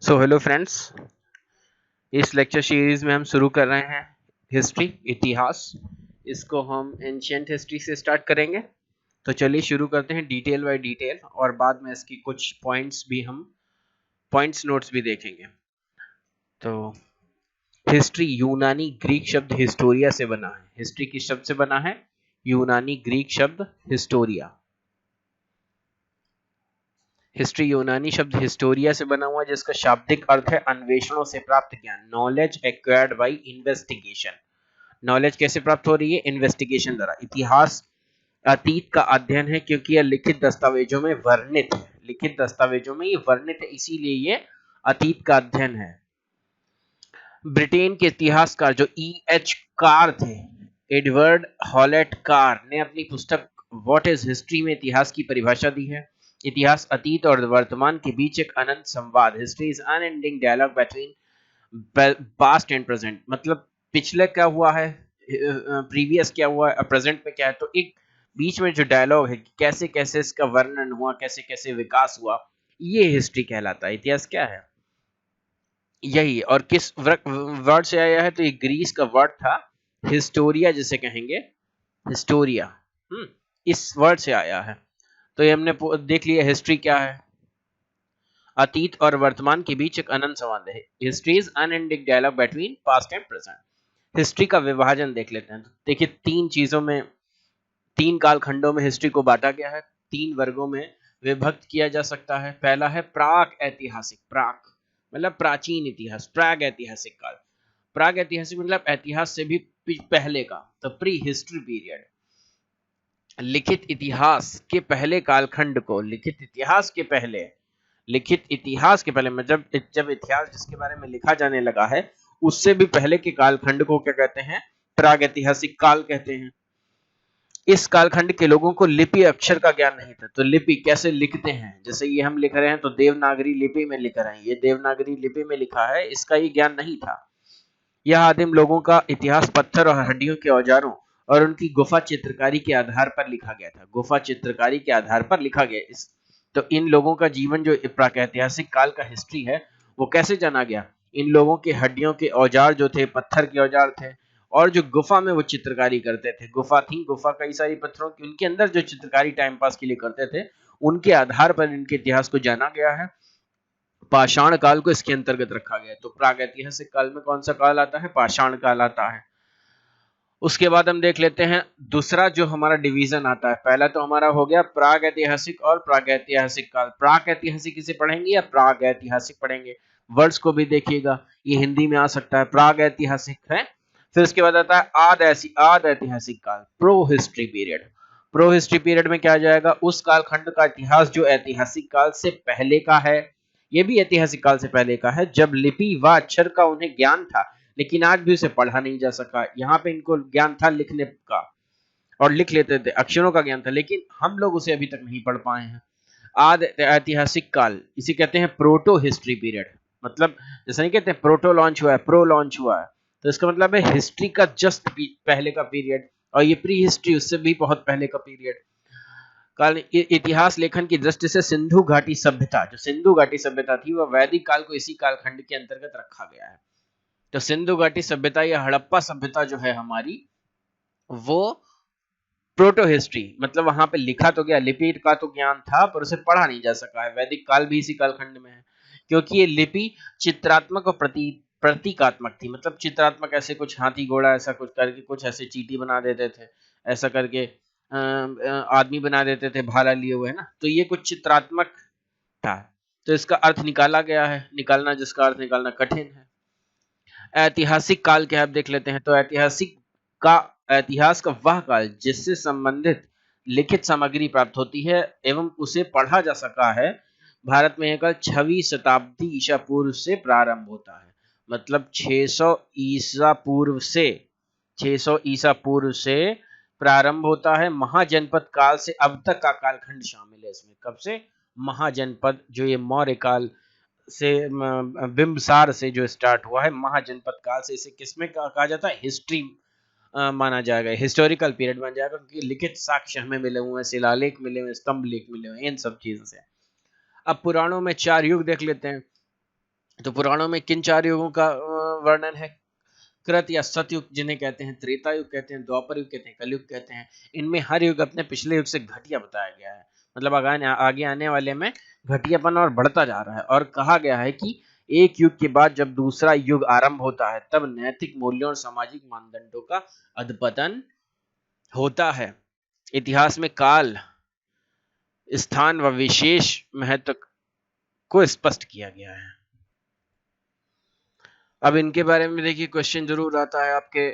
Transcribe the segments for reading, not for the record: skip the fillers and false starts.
So hello friends, इस lecture series में हम शुरू कर रहे हैं हिस्ट्री, इतिहास। इसको हम एंशियंट हिस्ट्री से स्टार्ट करेंगे। तो चलिए शुरू करते हैं डिटेल बाय डिटेल, और बाद में इसकी कुछ पॉइंट्स नोट्स भी देखेंगे। तो हिस्ट्री यूनानी ग्रीक शब्द हिस्टोरिया से बना है। हिस्ट्री किस शब्द से बना है? यूनानी ग्रीक शब्द हिस्टोरिया। हिस्ट्री यूनानी शब्द हिस्टोरिया से बना हुआ, जिसका शाब्दिक अर्थ है अन्वेषणों से प्राप्त ज्ञान, knowledge acquired by investigation. Knowledge कैसे प्राप्त हो रही है? इन्वेस्टिगेशन द्वारा। इतिहास अतीत का अध्ययन है, क्योंकि यह लिखित दस्तावेजों में वर्णित है। लिखित दस्तावेजों में ये वर्णित है, इसीलिए ये अतीत का अध्ययन है। ब्रिटेन के इतिहासकार जो E.H. कार थे, एडवर्ड हॉलेट कार ने अपनी पुस्तक व्हाट इज हिस्ट्री में इतिहास की परिभाषा दी है। इतिहास अतीत और वर्तमान के बीच एक अनंत संवाद। History is unending dialogue between past and present. मतलब पिछले क्या हुआ है, प्रीवियस क्या हुआ है, प्रेजेंट में क्या है, तो एक बीच में जो डायलॉग है, कैसे कैसे इसका वर्णन हुआ, कैसे कैसे विकास हुआ, ये हिस्ट्री कहलाता है। इतिहास क्या है? यही। और किस वर्ड से आया है? तो ये ग्रीस का वर्ड था हिस्टोरिया, जिसे कहेंगे हिस्टोरिया। इस वर्ड से आया है। तो ये हमने देख लिया हिस्ट्री क्या है। अतीत और वर्तमान के बीच एक अनंत संवाद है। History is unending dialogue between past and present. History का विभाजन देख लेते हैं। देखिए, तीन कालखंडों में हिस्ट्री को बांटा गया है। 3 वर्गों में विभक्त किया जा सकता है। पहला है प्राक ऐतिहासिक। प्राक मतलब प्राचीन इतिहास, प्राग ऐतिहासिक काल। प्राग ऐतिहासिक मतलब इतिहास से भी पहले का, तो प्री हिस्ट्री पीरियड। लिखित इतिहास के पहले कालखंड को, लिखित इतिहास के पहले मतलब जब इतिहास जिसके बारे में लिखा जाने लगा है, उससे भी पहले के कालखंड को क्या कहते हैं? प्राग ऐतिहासिक काल कहते हैं। इस कालखंड के लोगों को लिपि अक्षर का ज्ञान नहीं था। तो लिपि कैसे लिखते हैं, जैसे ये हम लिख रहे हैं तो देवनागरी लिपि में लिख रहे हैं, ये देवनागरी लिपि में लिखा है, इसका ये ज्ञान नहीं था। यह आदिम लोगों का इतिहास पत्थर और हड्डियों के औजारों और उनकी गुफा चित्रकारी के आधार पर लिखा गया था। गुफा चित्रकारी के आधार पर लिखा गया। तो इन लोगों का जीवन जो प्रागैतिहासिक काल का हिस्ट्री है, वो कैसे जाना गया? इन लोगों के हड्डियों के औजार जो थे, पत्थर के औजार थे, और जो गुफा में वो चित्रकारी करते थे, गुफा कई सारी पत्थरों की, उनके अंदर जो चित्रकारी टाइम पास के लिए करते थे, उनके आधार पर इनके इतिहास को जाना गया है। पाषाण काल को इसके अंतर्गत रखा गया है। तो प्रागैतिहासिक काल में कौन सा काल आता है? पाषाण काल आता है। उसके बाद हम देख लेते हैं दूसरा जो हमारा डिवीजन आता है। पहला तो हमारा हो गया प्रागैतिहासिक और प्रागैतिहासिक काल। प्रागैतिहासिक किसे पढ़ेंगे या प्रागैतिहासिक पढ़ेंगे? वर्ड्स को भी देखिएगा, ये हिंदी में आ सकता है, प्रागैतिहासिक है। फिर उसके बाद आता है आद ऐतिहासिक काल, pro history period. Pro history period में क्या आ जाएगा? उस कालखंड का इतिहास जो ऐतिहासिक काल से पहले का है। ये भी ऐतिहासिक काल से पहले का है, जब लिपि व अक्षर का उन्हें ज्ञान था, लेकिन आज भी उसे पढ़ा नहीं जा सका। यहाँ पे इनको ज्ञान था लिखने का, और लिख लेते थे, अक्षरों का ज्ञान था, लेकिन हम लोग उसे अभी तक नहीं पढ़ पाए हैं। आद ऐतिहासिक काल इसे कहते हैं प्रोटो हिस्ट्री पीरियड। मतलब जैसा नहीं कहते प्रोटो लॉन्च हुआ है, प्रो लॉन्च हुआ है, तो इसका मतलब है हिस्ट्री का जस्ट पहले का पीरियड। और ये प्री हिस्ट्री उससे भी बहुत पहले का पीरियड। काल इतिहास लेखन की दृष्टि से सिंधु घाटी सभ्यता, जो सिंधु घाटी सभ्यता थी, वह वैदिक काल को इसी कालखंड के अंतर्गत रखा गया है। तो सिंधु घाटी सभ्यता या हड़प्पा सभ्यता जो है हमारी, वो प्रोटो हिस्ट्री, मतलब वहां पे लिखा तो गया, लिपि का तो ज्ञान था, पर उसे पढ़ा नहीं जा सका है। वैदिक काल भी इसी कालखंड में है, क्योंकि ये लिपि चित्रात्मक और प्रतीकात्मक थी। मतलब चित्रात्मक ऐसे कुछ हाथी घोड़ा ऐसा कुछ करके, कुछ ऐसे चीटी बना देते थे, ऐसा करके आदमी बना देते थे भाला लिए हुए, है ना। तो ये कुछ चित्रात्मक था। तो इसका अर्थ निकाला गया है, निकालना जिसका अर्थ निकालना कठिन है। ऐतिहासिक काल क्या आप देख लेते हैं। तो इतिहास का वह काल जिससे संबंधित लिखित सामग्री प्राप्त होती है एवं उसे पढ़ा जा सका है। भारत में यह काल 6वीं शताब्दी ईसा पूर्व से प्रारंभ होता है। मतलब 600 ईसा पूर्व से प्रारंभ होता है। महाजनपद काल से अब तक का कालखंड शामिल है इसमें। कब से? महाजनपद, जो ये मौर्य काल से, बिंबसार से जो स्टार्ट हुआ है, महाजनपद काल से, इसे किसमें कहा जाता है? हिस्ट्री माना जाएगा, हिस्टोरिकल पीरियड माना जाएगा, क्योंकि लिखित साक्ष्य हमें मिले हुए हैं, शिलालेख मिले हुए हैं, स्तंभ लेख मिले हुए हैं, इन सब चीजों से। अब पुराणों में 4 युग देख लेते हैं। तो पुराणों में किन 4 युगों का वर्णन है? कृत या सतयुग जिन्हें कहते हैं, त्रेता युग कहते हैं, द्वापर युग कहते हैं, कलयुग कहते हैं। इनमें हर युग अपने पिछले युग से घटिया बताया गया है, मतलब आगे आने वाले में घटियापन और बढ़ता जा रहा है। और कहा गया है कि एक युग के बाद जब दूसरा युग आरंभ होता है तब नैतिक मूल्यों और सामाजिक मानदंडों का अधपतन होता है। इतिहास में काल, स्थान व विशेष महत्व को स्पष्ट किया गया है। अब इनके बारे में देखिए, क्वेश्चन जरूर आता है आपके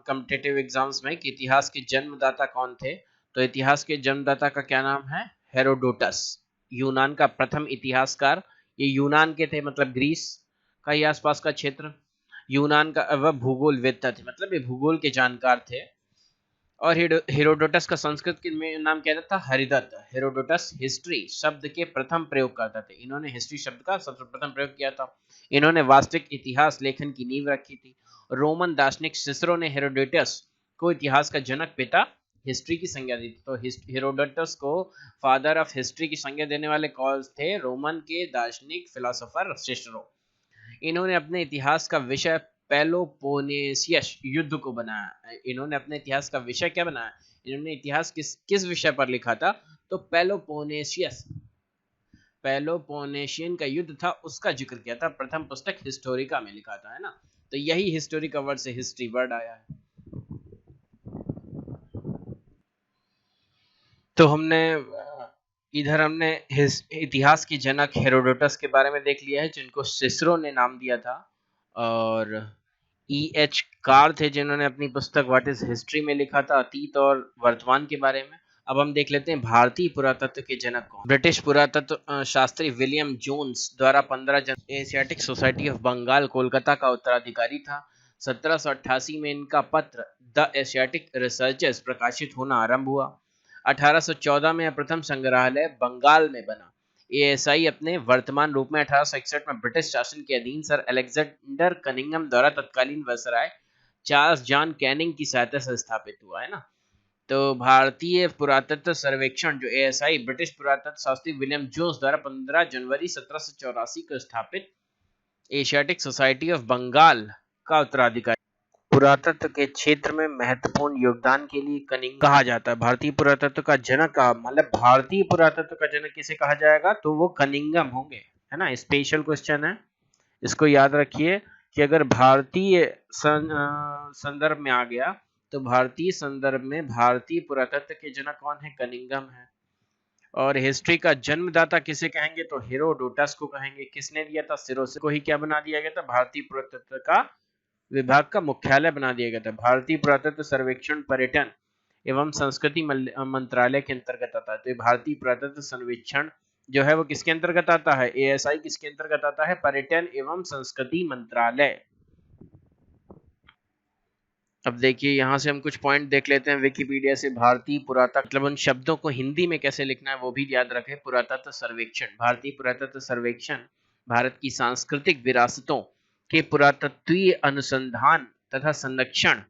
कॉम्पिटिटिव एग्जाम्स में कि इतिहास के जन्मदाता कौन थे। तो इतिहास के जन्मदाता का क्या नाम है? हेरोडोटस, यूनान का प्रथम इतिहासकार। ये यूनान के थे, मतलब ग्रीस का ही आसपास का क्षेत्र। यूनान का वह भूगोलवेत्ता थे, मतलब ये भूगोल के जानकार थे। और हेरोडोटस का संस्कृत में नाम क्या था? हरिदत्त। हेरोडोटस हिस्ट्री शब्द के प्रथम प्रयोगकर्ता थे। इन्होंने हिस्ट्री शब्द का सर्वप्रथम प्रयोग किया था। इन्होंने वास्तविक इतिहास लेखन की नींव रखी थी। रोमन दार्शनिक सिसरो ने हेरोडोटस को इतिहास का जनक पिता हिस्ट्री की संज्ञा दी थी। तो हेरोडोटस को फादर ऑफ हिस्ट्री की संज्ञा देने वाले कौन थे? रोमन के दार्शनिक फिलोसोफर सिसरो। इन्होंने अपने इतिहास का विषय पेलोपोनेशियस युद्ध को बनाया। इन्होंने अपने इतिहास का विषय क्या बनाया? इन्होंने इतिहास किस विषय पर लिखा था? तो पेलोपोनेशियन का युद्ध था, उसका जिक्र किया था। प्रथम पुस्तक हिस्टोरिका में लिखा था, है ना। तो यही हिस्टोरिका वर्ड से हिस्ट्री वर्ड आया है। तो हमने इतिहास के जनक हेरोडोटस के बारे में देख लिया है, जिनको सिसरो ने नाम दिया था। और E.H. कार थे जिन्होंने अपनी पुस्तक व्हाट इज हिस्ट्री में लिखा था अतीत और वर्तमान के बारे में। अब हम देख लेते हैं भारतीय पुरातत्व के जनक कौन। ब्रिटिश पुरातत्व शास्त्री विलियम जोन्स द्वारा 15 जनवरी Asiatic Society of Bengal Kolkata का उत्तराधिकारी था। 1788 में इनका पत्र द एशियाटिक रिसर्चेस प्रकाशित होना आरंभ हुआ। 1814 में प्रथम संग्रहालय बंगाल में बना। एएसआई अपने वर्तमान रूप में 1861 में ब्रिटिश शासन के अधीन सर अलेक्जेंडर कनिंघम द्वारा तत्कालीन वायसराय चार्ल्स जॉन कैनिंग की सहायता से स्थापित हुआ, है ना। तो भारतीय पुरातत्व सर्वेक्षण जो एएसआई ब्रिटिश पुरातत्व शास्त्री विलियम जोन्स द्वारा 15 जनवरी 1784 को स्थापित एशियाटिक सोसाइटी ऑफ बंगाल का उत्तराधिकारी। पुरातत्व के क्षेत्र में महत्वपूर्ण योगदान के लिए कनिंघम कहा जाता है। भारतीय पुरातत्व का जनक मतलब भारतीय पुरातत्व का जनक किसे कहा जाएगा? तो वो कनिंघम होंगे, है ना। स्पेशल क्वेश्चन है, इसको याद रखिए कि अगर भारतीय संदर्भ में आ गया तो भारतीय संदर्भ में भारतीय पुरातत्व के जनक कौन है? कनिंघम है। और हिस्ट्री का जन्मदाता किसे कहेंगे? तो हेरोडोटस को कहेंगे। किसने दिया था? सिसरो को ही क्या बना दिया गया था? भारतीय पुरातत्व का विभाग का मुख्यालय बना दिया गया था। भारतीय पुरातत्व सर्वेक्षण पर्यटन एवं संस्कृति मंत्रालय के अंतर्गत आता है। तो भारतीय पुरातत्व सर्वेक्षण जो है वो किसके अंतर्गत आता है? एएसआई किसके अंतर्गत आता है? पर्यटन एवं संस्कृति मंत्रालय। अब देखिए यहाँ से हम कुछ पॉइंट देख लेते हैं विकिपीडिया से। भारतीय पुरातत्व मतलब उन शब्दों को हिंदी में कैसे लिखना है वो भी याद रखें। पुरातत्व सर्वेक्षण, भारतीय पुरातत्व सर्वेक्षण भारत की सांस्कृतिक विरासतों के पुरातत्वीय अनुसंधान तथा संरक्षण।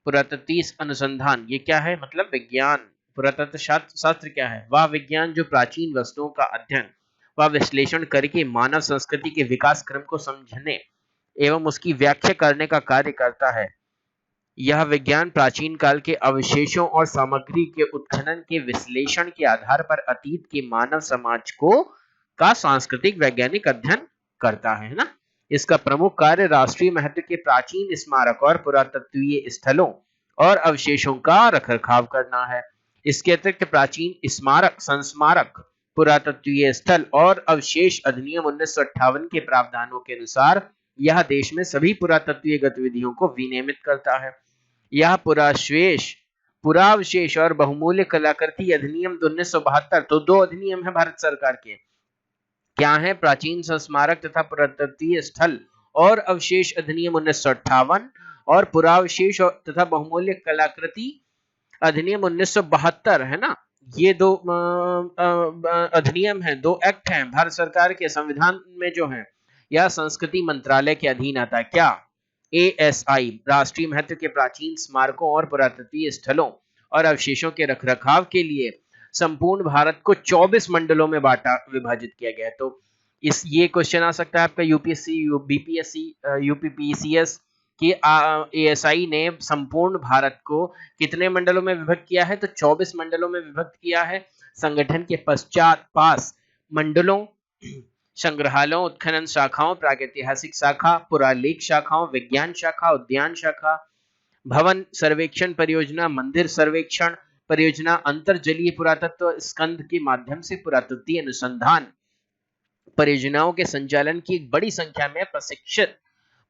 पुरातत्वीय अनुसंधान ये क्या है? मतलब विज्ञान। पुरातत्व शास्त्र क्या है? वह विज्ञान जो प्राचीन वस्तुओं का अध्ययन व विश्लेषण करके मानव संस्कृति के विकास क्रम को समझने एवं उसकी व्याख्या करने का कार्य करता है। यह विज्ञान प्राचीन काल के अवशेषों और सामग्री के उत्खनन के विश्लेषण के आधार पर अतीत के मानव समाज का सांस्कृतिक वैज्ञानिक अध्ययन करता है ना। इसका प्रमुख कार्य राष्ट्रीय महत्व के प्राचीन स्मारक और पुरातत्वीय स्थलों और अवशेषों का रखरखाव करना है। इसके अतिरिक्त प्राचीन स्मारक, संस्मारक, पुरातत्वीय स्थल और अवशेष अधिनियम 1958 के प्रावधानों के अनुसार यह देश में सभी पुरातत्वीय गतिविधियों को विनियमित करता है। यह पुरावशेष और बहुमूल्य कलाकृति अधिनियम 1972, तो 2 अधिनियम है भारत सरकार के। क्या है? प्राचीन संस्मारक तथा पुरातत्वीय स्थल और अवशेष अधिनियम 1958 और पुरावशेष तथा बहुमूल्य कलाकृति अधिनियम 1972, है ना। ये 2 अधिनियम है, 2 एक्ट हैं भारत सरकार के संविधान में जो है। यह संस्कृति मंत्रालय के अधीन आता है। क्या? एएसआई राष्ट्रीय महत्व के प्राचीन स्मारकों और पुरातत्वीय स्थलों और अवशेषों के रखरखाव के लिए संपूर्ण भारत को 24 मंडलों में विभाजित किया गया है। तो इस ये क्वेश्चन आ सकता है आपका यूपीएससी, बीपीएससी, यूपीपीसीएस कि एएसआई ने संपूर्ण भारत को कितने मंडलों में विभक्त किया है, तो 24 मंडलों में विभक्त किया है। संगठन के पश्चात पास मंडलों, संग्रहालयों, उत्खनन शाखाओं, प्रागैतिहासिक शाखा, पुरालेख शाखाओं, विज्ञान शाखा, उद्यान शाखा, भवन सर्वेक्षण परियोजना, मंदिर सर्वेक्षण परियोजना, अंतरजलीय पुरातत्व स्कंध के माध्यम से पुरातत्वीय अनुसंधान परियोजनाओं के संचालन की एक बड़ी संख्या में प्रशिक्षित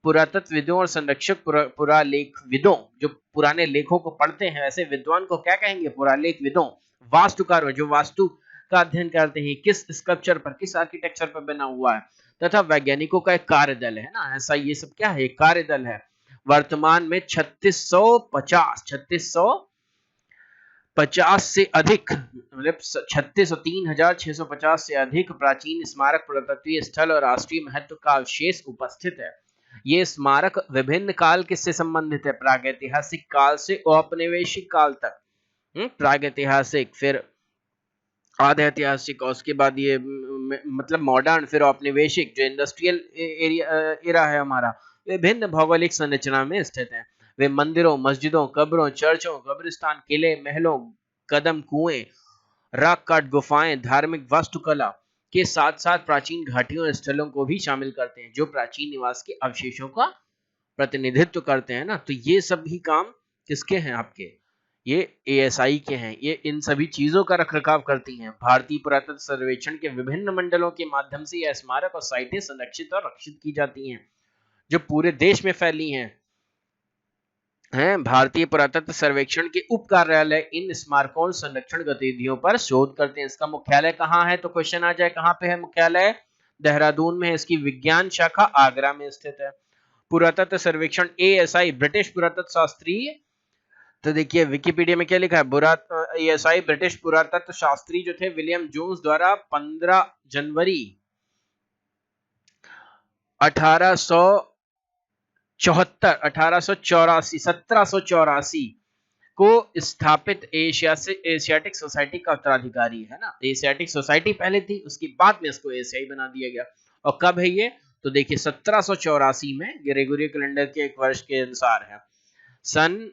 पुरातत्वविदों और संरक्षक पुरालेखविदों, जो पुराने लेखों को पढ़ते हैं, ऐसे विद्वान को क्या कहेंगे, पुरालेखविदों, वास्तुकारों जो वास्तु का अध्ययन करते हैं, किस स्कल्पचर पर, किस आर्किटेक्चर पर बना हुआ है, तथा वैज्ञानिकों का एक कार्यदल है ना, ऐसा ये सब क्या है, एक कार्यदल है। वर्तमान में 3650 से अधिक, मतलब 36 और 3650 से अधिक प्राचीन स्मारक, पुरातत्वीय स्थल और राष्ट्रीय महत्व का अवशेष उपस्थित है। ये स्मारक विभिन्न काल किससे संबंधित है, प्रागैतिहासिक काल से औपनिवेशिक काल तक। प्रागैतिहासिक, फिर आधे ऐतिहासिक, और उसके बाद ये मतलब मॉडर्न, फिर औपनिवेशिक जो इंडस्ट्रियल एरा है हमारा, विभिन्न भौगोलिक संरचना में स्थित है। वे मंदिरों, मस्जिदों, कब्रों, चर्चों, कब्रिस्तान, किले, महलों, कदम कुएं, रॉक काट गुफाएं, धार्मिक वास्तुकला के साथ साथ प्राचीन घाटियों और स्थलों को भी शामिल करते हैं, जो प्राचीन निवास के अवशेषों का प्रतिनिधित्व करते हैं ना। तो ये सब भी काम किसके हैं, आपके ये एएसआई के हैं। ये इन सभी चीजों का रखरखाव करती हैं। भारतीय पुरातत्व सर्वेक्षण के विभिन्न मंडलों के माध्यम से यह स्मारक और साइटें संरक्षित और रक्षित की जाती हैं, जो पूरे देश में फैली हैं। भारतीय पुरातत्व सर्वेक्षण के उप कार्यालय इन स्मारकों संरक्षण गतिविधियों पर शोध करते हैं। इसका मुख्यालय कहाँ है, तो क्वेश्चन आ जाए कहाँ पे है मुख्यालय, देहरादून में है। इसकी विज्ञान शाखा आगरा में स्थित है। पुरातत्व सर्वेक्षण एएसआई ब्रिटिश पुरातत्व शास्त्री, तो देखिए विकिपीडिया में क्या लिखा है, एएसआई ब्रिटिश पुरातत्व शास्त्री जो थे विलियम जोन्स द्वारा 15 जनवरी 1784 को स्थापित एशियाटिक सोसाइटी का उत्तराधिकारी है ना। एशियाटिक सोसाइटी पहले थी, उसके बाद में इसको एएसआई बना दिया गया। और कब है ये, तो देखिए 1784 में, ग्रेगोरियन कैलेंडर के एक वर्ष के अनुसार है। सन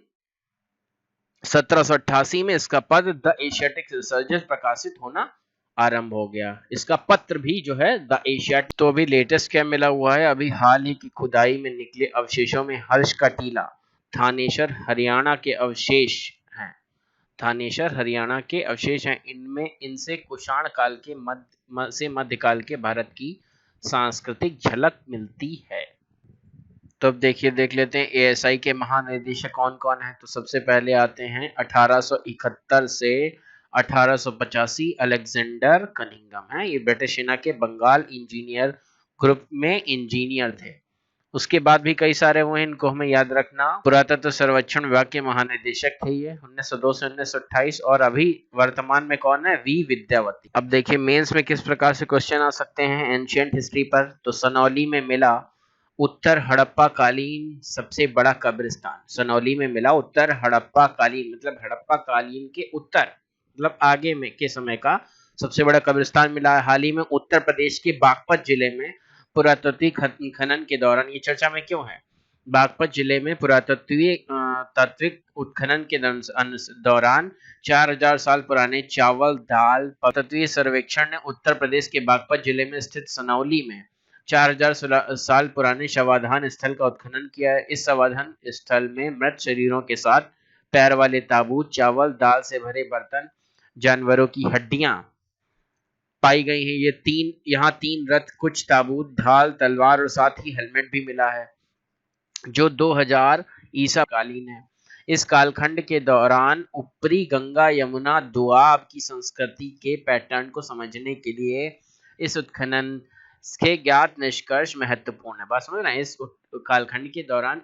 1788 में इसका पद द एशियाटिक रिसर्चर प्रकाशित होना आरंभ हो गया। इसका पत्र भी जो है द एशियाटिक। तो अभी लेटेस्ट क्या मिला हुआ है, अभी हाल ही की खुदाई में निकले अवशेषों में हर्ष का टीला थानेसर हरियाणा के अवशेष हैं। थानेसर हरियाणा के अवशेष हैं। इनमें इनसे कुषाण काल के मध्यकाल के भारत की सांस्कृतिक झलक मिलती है। तो अब देखिए देख लेते हैं एएसआई के महानिदेशक कौन कौन है। तो सबसे पहले आते हैं 1871 से 1885 अलेक्जेंडर कनिंघम है। ये ब्रिटिश सेना के बंगाल इंजीनियर ग्रुप में इंजीनियर थे। उसके बाद भी कई सारे हुए, इनको हमें याद रखना। पुरातत्व सर्वेक्षण विभाग के महानिदेशक थे ये 1902 से 1928। और अभी वर्तमान में कौन है, वी विद्यावती। अब देखिए मेंस में किस प्रकार से क्वेश्चन आ सकते हैं एंशिएंट हिस्ट्री पर। तो सनौली में मिला उत्तर हड़प्पा कालीन सबसे बड़ा कब्रिस्तान। सनौली में मिला उत्तर हड़प्पा कालीन, मतलब हड़प्पा कालीन के उत्तर, मतलब आगे में के समय का सबसे बड़ा कब्रिस्तान मिला है। हाल ही में उत्तर प्रदेश के बागपत जिले में पुरातत्वीय खनन के दौरान, ये चर्चा में क्यों है, बागपत जिले में पुरातत्वीय तात्विक उत्खनन के दौरान 4000 साल पुराने चावल दाल। पुरातत्वीय सर्वेक्षण ने उत्तर प्रदेश के बागपत जिले में स्थित सनौली में 4000 साल पुराने शवाधान स्थल का उत्खनन किया है। इस शवाधान स्थल में मृत शरीरों के साथ पैर वाले ताबूत, चावल दाल से भरे बर्तन, जानवरों की हड्डियां पाई गई हैं। यहाँ तीन रथ, कुछ ताबूत, ढाल, तलवार और साथ ही हेलमेट भी मिला है, जो 2000 ईसा कालीन है। इस कालखंड के दौरान ऊपरी गंगा यमुना दोआब की संस्कृति के पैटर्न को समझने के लिए इस उत्खनन के ज्ञात निष्कर्ष महत्वपूर्ण है। बात समझ रहे हैं। इस कालखंड के दौरान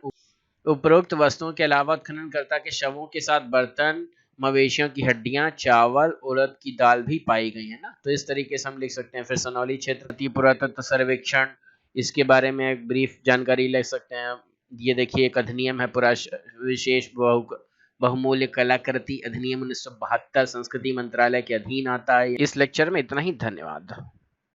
उपरोक्त वस्तुओं के अलावा उत्खननकर्ता के शवों के साथ बर्तन, मवेशियों की हड्डियां, चावल, उड़द की दाल भी पाई गई है ना। तो इस तरीके से हम लिख सकते हैं। फिर सनौली क्षेत्र पुरातत्व सर्वेक्षण, इसके बारे में एक ब्रीफ जानकारी ले सकते हैं। ये देखिए एक अधिनियम है, विशेष बहुमूल्य कलाकृति अधिनियम 1972 संस्कृति मंत्रालय के अधीन आता है। इस लेक्चर में इतना ही, धन्यवाद।